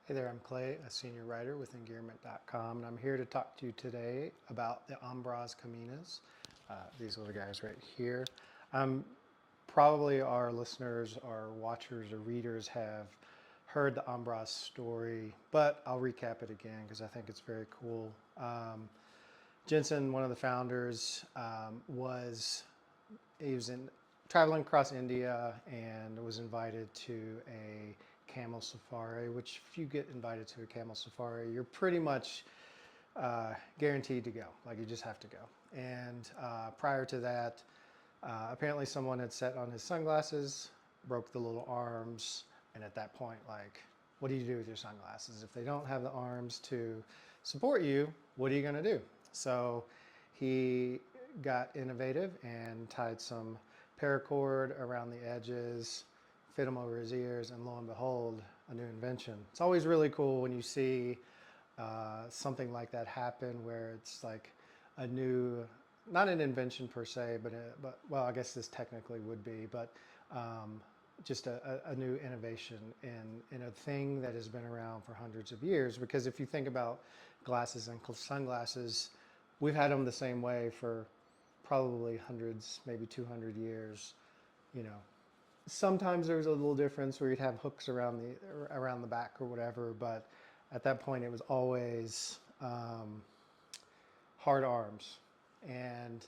Hey there, I'm Clay, a senior writer with Engearment.com, and I'm here to talk to you today about the Ombraz Camminas. These little guys right here. Probably our listeners, our watchers, or readers have heard the Ombraz story, but I'll recap it again because I think it's very cool. Jensen, one of the founders, he was traveling across India and was invited to a camel safari, which if you get invited to a camel safari, you're pretty much guaranteed to go. Like you just have to go. And prior to that, apparently someone had set on his sunglasses, broke the little arms, and at that point, like, what do you do with your sunglasses? If they don't have the arms to support you, what are you going to do? So he got innovative and tied some paracord around the edges, fit them over his ears, and lo and behold, a new invention. It's always really cool when you see something like that happen where it's like a new, not an invention per se, but well, I guess this technically would be, but just a new innovation in a thing that has been around for hundreds of years. Because if you think about glasses and sunglasses, we've had them the same way for probably hundreds, maybe 200 years. You know, sometimes there's a little difference where you'd have hooks around the back or whatever, but at that point it was always hard arms. And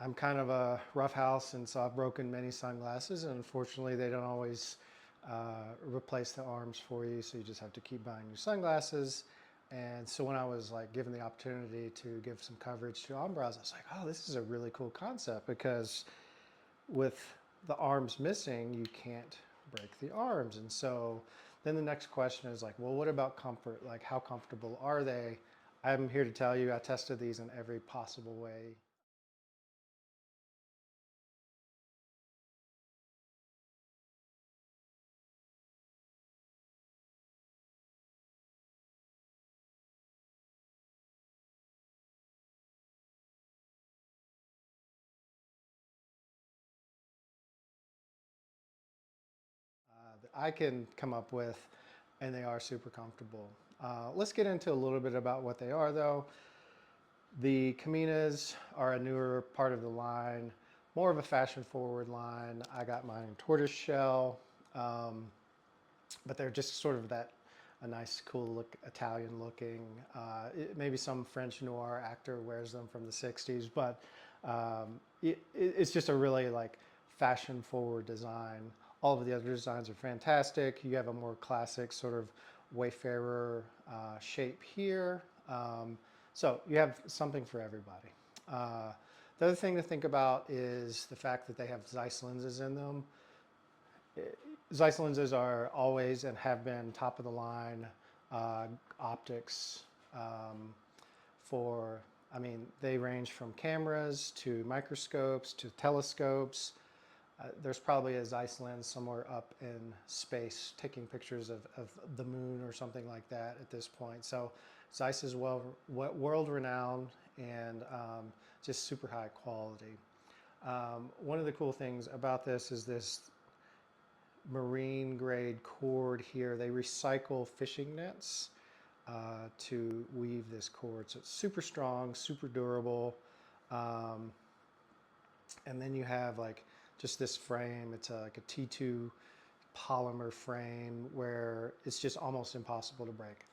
I'm kind of a rough house, and so I've broken many sunglasses, and unfortunately they don't always replace the arms for you, so you just have to keep buying new sunglasses. And so when I was like given the opportunity to give some coverage to Ombraz, I was like, oh, this is a really cool concept, because with the arms missing, you can't break the arms. And so then the next question is like, well, what about comfort? Like, how comfortable are they? I'm here to tell you, I tested these in every possible way. That I can come up with, and they are super comfortable. Let's get into a little bit about what they are, though. The Camminas are a newer part of the line, more of a fashion-forward line. I got mine in tortoise shell, but they're just sort of that a nice, cool look, Italian looking. Maybe some French noir actor wears them from the '60s, but it's just a really like fashion-forward design. All of the other designs are fantastic. You have a more classic sort of wayfarer shape here. So you have something for everybody. The other thing to think about is the fact that they have Zeiss lenses in them. Zeiss lenses are always and have been top of the line optics for, I mean, they range from cameras to microscopes to telescopes. There's probably a Zeiss lens somewhere up in space taking pictures of the moon or something like that at this point. So Zeiss is world renowned and just super high quality. One of the cool things about this is this marine grade cord here. They recycle fishing nets to weave this cord. So it's super strong, super durable. And then you have like just this frame. It's like a T2 polymer frame where it's just almost impossible to break.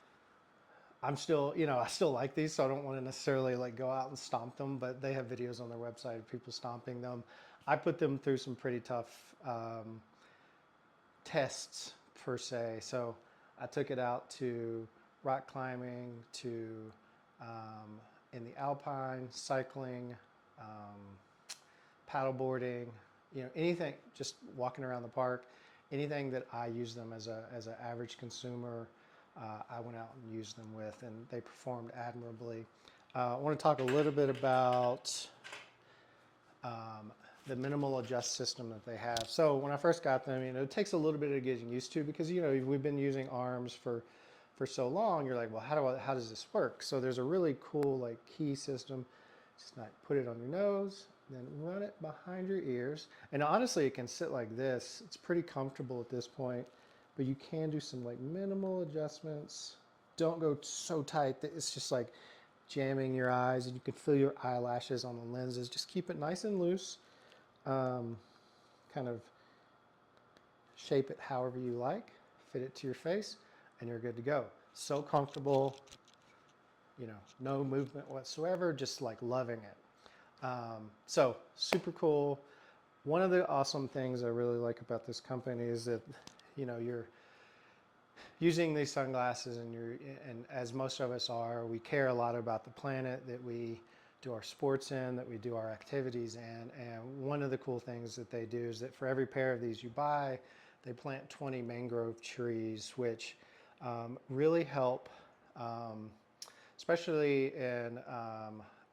I'm still, I still like these, so I don't want to necessarily like go out and stomp them, but they have videos on their website of people stomping them. I put them through some pretty tough tests per se. So I took it out to rock climbing, to in the alpine, cycling, paddleboarding, anything, just walking around the park, anything that I use them as an average consumer, I went out and used them with, and they performed admirably. I want to talk a little bit about the minimal adjust system that they have. So when I first got them, it takes a little bit of getting used to, because we've been using arms for so long. You're like, well, how does this work? So there's a really cool like key system. Just like put it on your nose, then run it behind your ears. And honestly, it can sit like this. It's pretty comfortable at this point. but you can do some like minimal adjustments. Don't go so tight that it's just like jamming your eyes and you can feel your eyelashes on the lenses. Just keep it nice and loose. Kind of shape it however you like, fit it to your face, and you're good to go. So comfortable, you know, no movement whatsoever, just like loving it. So super cool. One of the awesome things I really like about this company is that, you know, you're using these sunglasses and as most of us are, we care a lot about the planet that we do our sports in, that we do our activities in. And one of the cool things that they do is that for every pair of these you buy, they plant 20 mangrove trees, which really help, especially in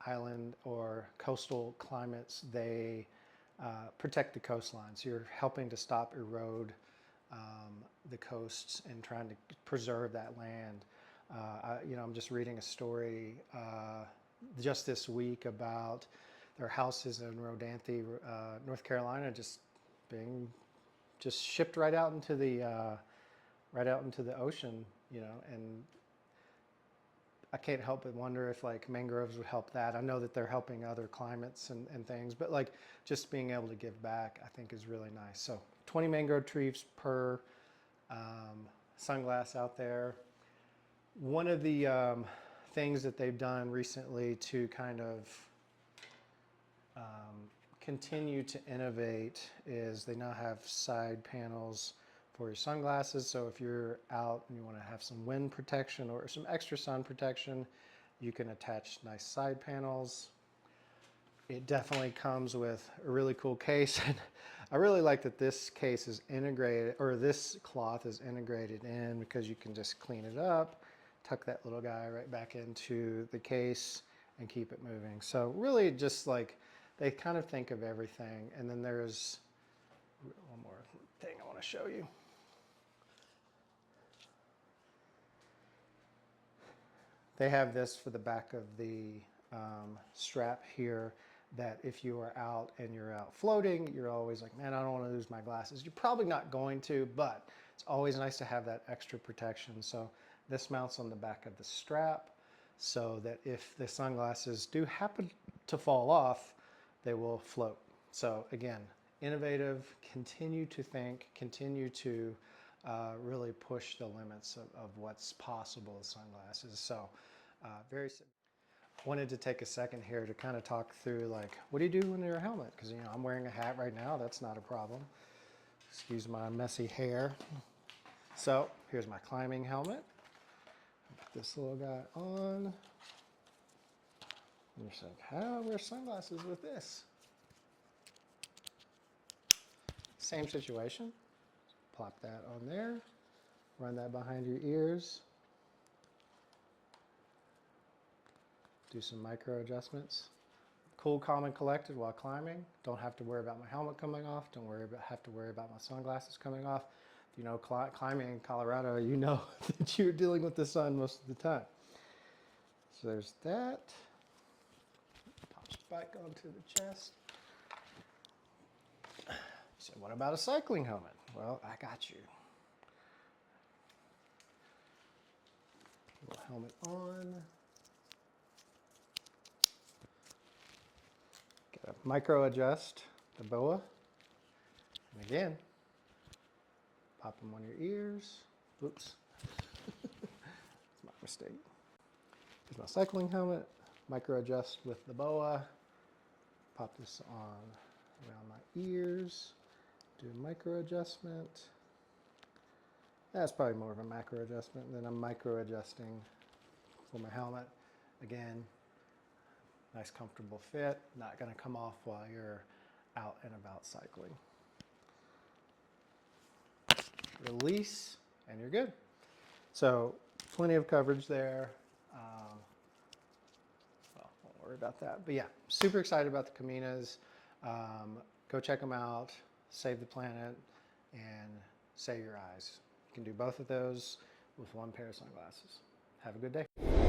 island or coastal climates. They protect the coastline. So you're helping to stop erode the coasts and trying to preserve that land. You know, I'm just reading a story just this week about their houses in Rodanthe, North Carolina, just being shipped right out into the ocean. You know, and I can't help but wonder if like mangroves would help that. I know that they're helping other climates and things, but like just being able to give back, I think is really nice. So 20 mangrove trees per sunglass out there. One of the things that they've done recently to kind of continue to innovate is they now have side panels for your sunglasses. So if you're out and you want to have some wind protection or some extra sun protection, you can attach nice side panels. It definitely comes with a really cool case. And I really like that this case is integrated, or this cloth is integrated in, because you can just clean it up, tuck that little guy right back into the case and keep it moving. So really just like they kind of think of everything. And then there's one more thing I want to show you. They have this for the back of the strap here, that if you are out and you're out floating, you're always like, man, I don't want to lose my glasses. You're probably not going to, but it's always nice to have that extra protection. So this mounts on the back of the strap so that if the sunglasses do happen to fall off, they will float. So again, innovative, continue to think, continue to really push the limits of what's possible with sunglasses. So very simple. Wanted to take a second here to kind of talk through like, what do you do when you're a helmet? Because, you know, I'm wearing a hat right now. That's not a problem. Excuse my messy hair. So here's my climbing helmet. Put this little guy on. And you're saying, how do I wear sunglasses with this? Same situation. Plop that on there. Run that behind your ears. Do some micro adjustments. Cool, calm, and collected while climbing. Don't have to worry about my helmet coming off. Don't have to worry about my sunglasses coming off. If you know climbing in Colorado, you know that you're dealing with the sun most of the time. So there's that. Pops back onto the chest. You said, what about a cycling helmet? Well, I got you. Little helmet on. Micro adjust the boa, and again, pop them on your ears. Oops, that's my mistake. Here's my cycling helmet. Micro adjust with the boa. Pop this on around my ears. Do a micro adjustment. That's probably more of a macro adjustment than I'm micro adjusting for my helmet. Again, nice comfortable fit, not going to come off while you're out and about cycling. Release, and you're good. So plenty of coverage there. Well, won't worry about that. But yeah, super excited about the Camminas. Go check them out, save the planet, and save your eyes. You can do both of those with one pair of sunglasses. Have a good day.